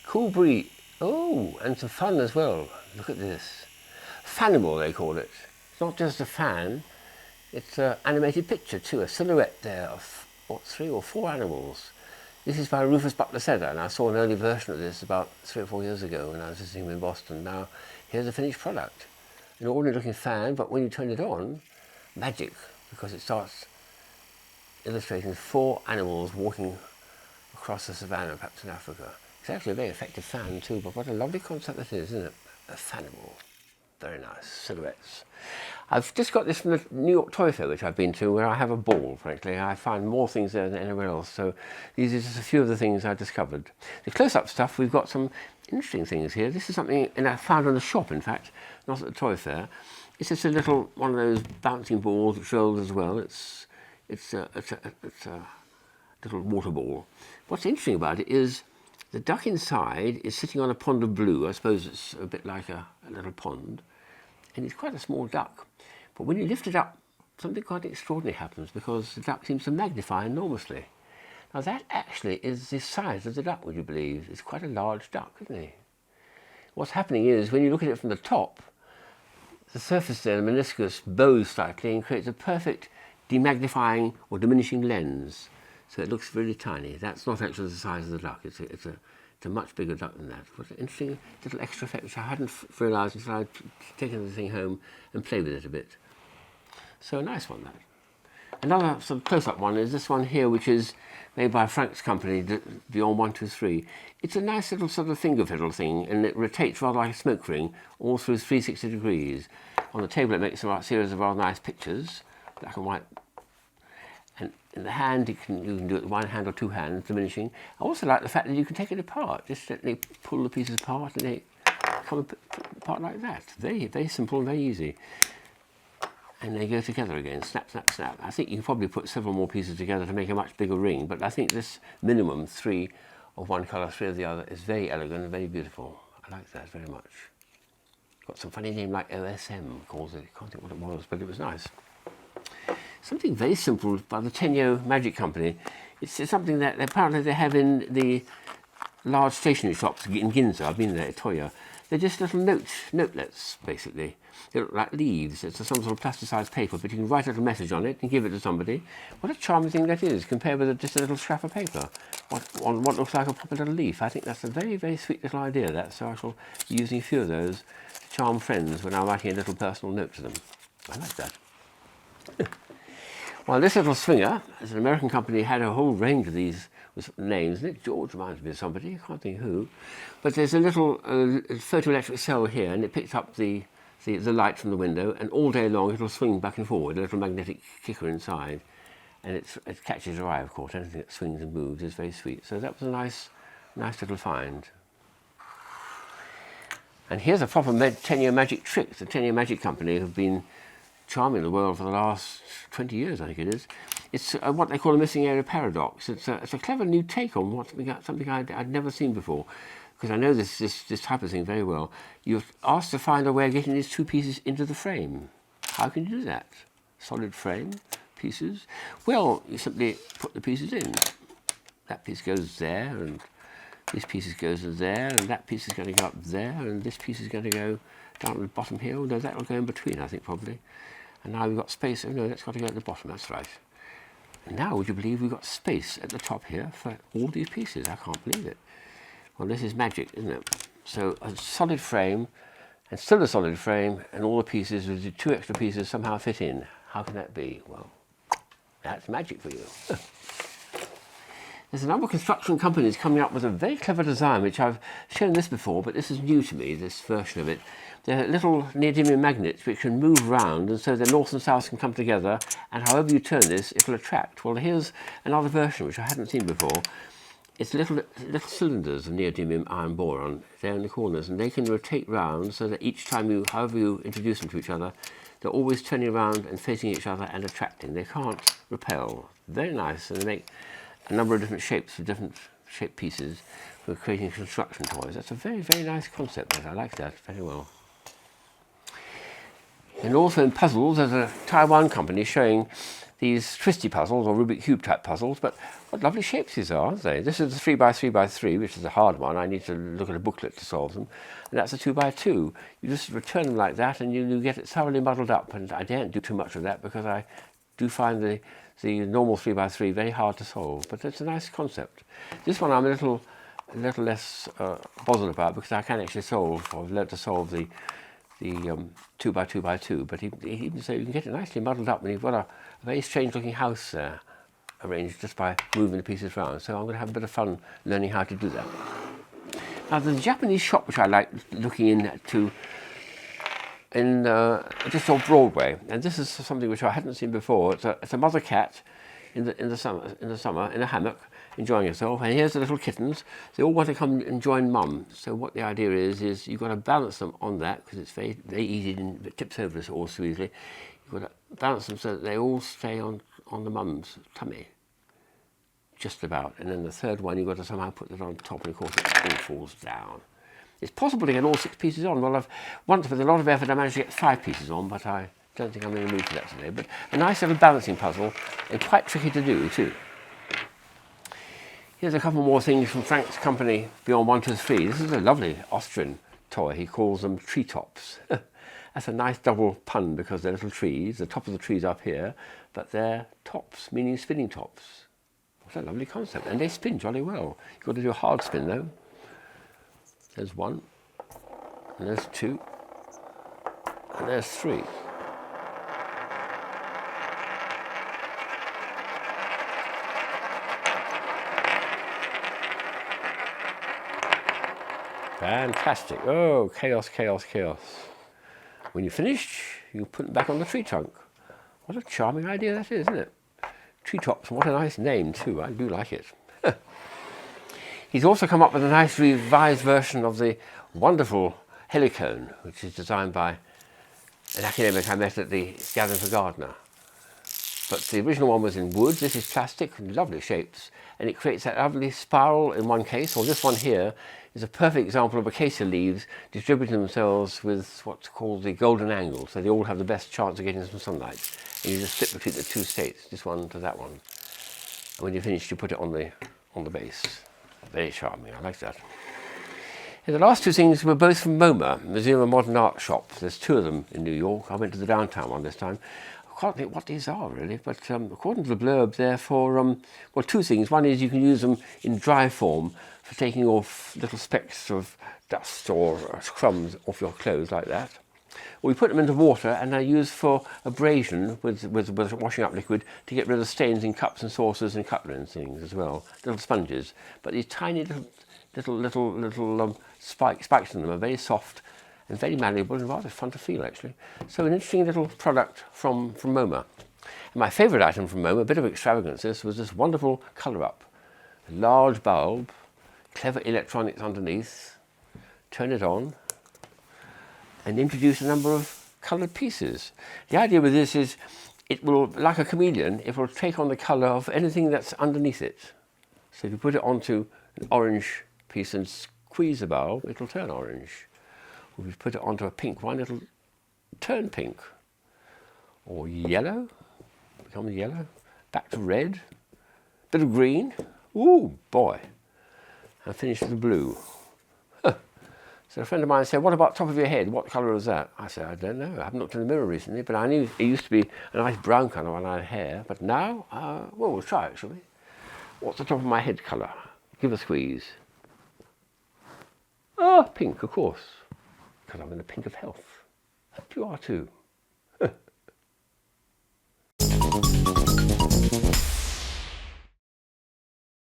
Cool breeze. Oh, and some fun as well. Look at this. Fanimal, they call it. It's not just a fan, it's an animated picture too, a silhouette there of what, 3 or 4 animals. This is by Rufus Butler Sedder, and I saw an early version of this about 3 or 4 years ago when I was visiting him in Boston. Now, here's a finished product. An ordinary looking fan, but when you turn it on, magic, because it starts illustrating 4 animals walking across the savannah, perhaps in Africa. It's actually a very effective fan too, but what a lovely concept that is, isn't it? A fanimal. Very nice. Silhouettes. I've just got this from the New York Toy Fair, which I've been to, where I have a ball, frankly. I find more things there than anywhere else, so these are just a few of the things I discovered. The close-up stuff, we've got some interesting things here. This is something I found in a shop, in fact, not at the Toy Fair. It's just a little, one of those bouncing balls which rolls as well. It's a little water ball. What's interesting about it is the duck inside is sitting on a pond of blue. I suppose it's a bit like a little pond. And it's quite a small duck. But when you lift it up, something quite extraordinary happens because the duck seems to magnify enormously. Now that actually is the size of the duck, would you believe? It's quite a large duck, isn't he? What's happening is, when you look at it from the top, the surface there, the meniscus, bows slightly and creates a perfect demagnifying or diminishing lens. So it looks really tiny. That's not actually the size of the duck. It's a much bigger duck than that. What an interesting little extra effect which I hadn't realised until I'd taken the thing home and played with it a bit. So a nice one, that. Another sort of close-up one is this one here, which is made by Frank's company, Beyond 123. It's a nice little sort of finger fiddle thing, and it rotates rather like a smoke ring all through 360 degrees. On the table it makes a series of rather nice pictures, black and white. And in the hand, you can do it with one hand or 2 hands, diminishing. I also like the fact that you can take it apart. Just gently pull the pieces apart and they come apart like that. Very, very simple and very easy. And they go together again, snap, snap, snap. I think you can probably put several more pieces together to make a much bigger ring, but I think this minimum 3 of one colour, 3 of the other is very elegant and very beautiful. I like that very much. Got some funny name like OSM calls it. I can't think what it was, but it was nice. Something very simple by the Tenyo Magic Company. It's something that apparently they have in the large stationery shops in Ginza. I've been there at Toya. They're just little notelets, basically. They look like leaves. It's some sort of plasticized paper, but you can write a little message on it and give it to somebody. What a charming thing that is, compared with just a little scrap of paper on what looks like a proper little leaf. I think that's a very, very sweet little idea, that. So I shall be using a few of those to charm friends when I'm writing a little personal note to them. I like that. Well, this little swinger, as an American company, had a whole range of these with names. Nick George reminds me of somebody, I can't think who. But there's a little photoelectric cell here, and it picks up the light from the window, and all day long it'll swing back and forward, a little magnetic kicker inside. And it catches your eye, of course. Anything that swings and moves is very sweet. So that was a nice little find. And here's a proper Tenyo Magic trick. The Tenyo Magic Company have been charming the world for the last 20 years, I think it is. It's what they call a missing area paradox. It's a clever new take on something I'd never seen before, because I know this type of thing very well. You're asked to find a way of getting these 2 pieces into the frame. How can you do that? Solid frame, pieces? Well, you simply put the pieces in. That piece goes there, and this piece goes there, and that piece is going to go up there, and this piece is going to go down at the bottom here. No, that will go in between, I think, probably. And now we've got space. Oh no, that's got to go at the bottom, that's right. And now, would you believe we've got space at the top here for all these pieces? I can't believe it. Well, this is magic, isn't it? So a solid frame, and still a solid frame, and all the pieces, with the 2 extra pieces, somehow fit in. How can that be? Well, that's magic for you. There's a number of construction companies coming up with a very clever design, which I've shown this before, but this is new to me, this version of it. They're little neodymium magnets which can move around, and so the north and south can come together, and however you turn this, it'll attract. Well, here's another version which I hadn't seen before. It's little cylinders of neodymium iron boron there in the corners, and they can rotate round so that each time however you introduce them to each other, they're always turning around and facing each other and attracting. They can't repel. Very nice, and they make a number of different shapes with different shaped pieces for creating construction toys. That's a very, very nice concept. I like that very well. And also in puzzles, there's a Taiwan company showing these twisty puzzles or Rubik Cube type puzzles, but what lovely shapes these are, aren't they? This is a 3x3x3, which is a hard one. I need to look at a booklet to solve them. And that's a 2x2. You just return them like that and you get it thoroughly muddled up. And I daren't do too much of that because I do find the normal 3x3 very hard to solve, but it's a nice concept. This one I'm a little less bothered about because I can actually solve, or I've learned to solve the 2x2x2, but even so you can get it nicely muddled up and you've got a very strange looking house there arranged just by moving the pieces around. So I'm going to have a bit of fun learning how to do that. Now there's a Japanese shop which I like looking into just off Broadway, and this is something which I hadn't seen before. It's a mother cat in the summer in a hammock enjoying herself, and here's the little kittens. They all want to come and join mum. So what the idea is you've got to balance them on that because it's very easy and it tips over all so easily. You've got to balance them so that they all stay on the mum's tummy, just about. And then the third one you've got to somehow put that on top, and of course it all falls down. It's possible to get all 6 pieces on. Well, once with a lot of effort I managed to get 5 pieces on, but I don't think I'm in the mood for that today. But a nice little balancing puzzle, and quite tricky to do too. Here's a couple more things from Frank's company, Beyond 123. This is a lovely Austrian toy. He calls them treetops. That's a nice double pun because they're little trees. The top of the tree's up here, but they're tops, meaning spinning tops. What a lovely concept. And they spin jolly well. You've got to do a hard spin though. There's 1, and there's 2, and there's 3. Fantastic. Oh, chaos, chaos, chaos. When you're finished, you put them back on the tree trunk. What a charming idea that is, isn't it? Treetops, what a nice name too. I do like it. He's also come up with a nice revised version of the wonderful Helicone, which is designed by an academic I met at the Gathering for Gardner. But the original one was in wood. This is plastic, lovely shapes, and it creates that lovely spiral in one case. Or this one here is a perfect example of acacia leaves distributing themselves with what's called the golden angle, so they all have the best chance of getting some sunlight. And you just flip between the 2 states, this one to that one. And when you're finished, you put it on the base. Very charming, I like that. And the last 2 things were both from MoMA, Museum of Modern Art shop. There's 2 of them in New York. I went to the downtown one this time. I can't think what these are really, but according to the blurb, they're for, well, 2 things. One is you can use them in dry form for taking off little specks of dust or crumbs off your clothes like that. Or you put them into water and they're used for abrasion with washing up liquid to get rid of stains in cups and saucers and cutlery and things as well. Little sponges, but these tiny little spikes in them are very soft and very malleable and rather fun to feel actually. So an interesting little product from MoMA. And my favourite item from MoMA, a bit of extravagance, was this wonderful colour up. A large bulb, clever electronics underneath, turn it on, and introduce a number of coloured pieces. The idea with this is it will, like a chameleon, it will take on the colour of anything that's underneath it. So if you put it onto an orange piece and squeeze the bulb, it'll turn orange. Or if you put it onto a pink one, it'll turn pink. Or yellow, become yellow, back to red, bit of green, ooh boy, and finish with the blue. So a friend of mine said, what about top of your head? What colour is that? I said, I don't know. I haven't looked in the mirror recently, but I knew it used to be a nice brown colour when I had hair. But now, well, we'll try it, shall we? What's the top of my head colour? Give a squeeze. Oh, pink, of course. Because I'm in the pink of health. Hope you are too.